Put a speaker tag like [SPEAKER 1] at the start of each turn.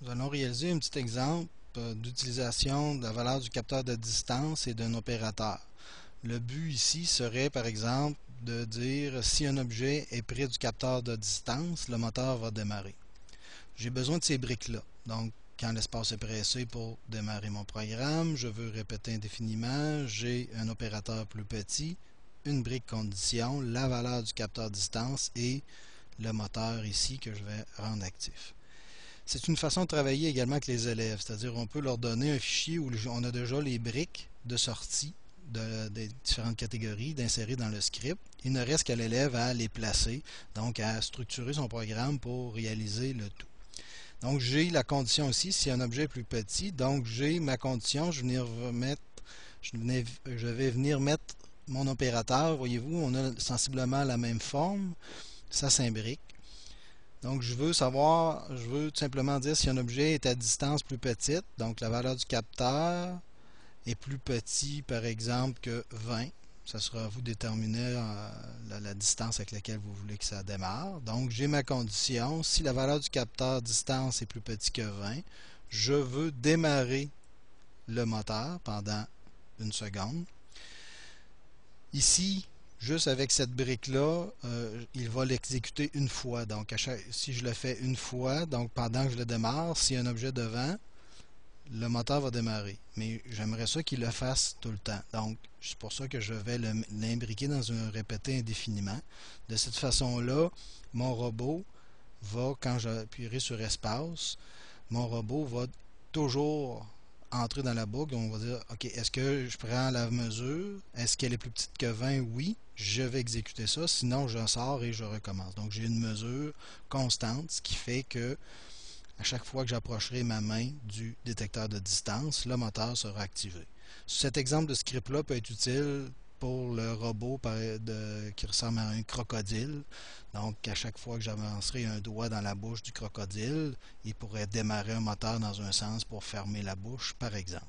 [SPEAKER 1] Nous allons réaliser un petit exemple d'utilisation de la valeur du capteur de distance et d'un opérateur. Le but ici serait par exemple de dire si un objet est près du capteur de distance, le moteur va démarrer. J'ai besoin de ces briques-là. Donc, quand l'espace est pressé pour démarrer mon programme, je veux répéter indéfiniment, j'ai un opérateur plus petit, une brique condition, la valeur du capteur distance et le moteur ici que je vais rendre actif. C'est une façon de travailler également avec les élèves, c'est-à-dire on peut leur donner un fichier où on a déjà les briques de sortie des différentes catégories d'insérer dans le script. Il ne reste qu'à l'élève à les placer, donc à structurer son programme pour réaliser le tout. Donc j'ai la condition ici, si un objet est plus petit, donc j'ai ma condition, je vais venir mettre mon opérateur, voyez-vous, on a sensiblement la même forme, ça s'imbrique. Donc je veux tout simplement dire si un objet est à distance plus petite, donc la valeur du capteur est plus petit par exemple que 20. Ça sera à vous de déterminer la distance avec laquelle vous voulez que ça démarre. Donc j'ai ma condition, si la valeur du capteur distance est plus petit que 20, je veux démarrer le moteur pendant une seconde. Ici, juste avec cette brique-là, il va l'exécuter une fois. Donc, si je le fais une fois, donc pendant que je le démarre, s'il y a un objet devant, le moteur va démarrer. Mais j'aimerais ça qu'il le fasse tout le temps. Donc, c'est pour ça que je vais l'imbriquer dans un répété indéfiniment. De cette façon-là, mon robot va, quand j'appuierai sur espace, mon robot va toujours entrer dans la boucle. On va dire, OK, est-ce que je prends la mesure? Est-ce qu'elle est plus petite que 20? Oui, je vais exécuter ça. Sinon, j'en sors et je recommence. Donc, j'ai une mesure constante, ce qui fait que à chaque fois que j'approcherai ma main du détecteur de distance, le moteur sera activé. Cet exemple de script-là peut être utile pour le robot qui ressemble à un crocodile. Donc, à chaque fois que j'avancerai un doigt dans la bouche du crocodile, il pourrait démarrer un moteur dans un sens pour fermer la bouche, par exemple.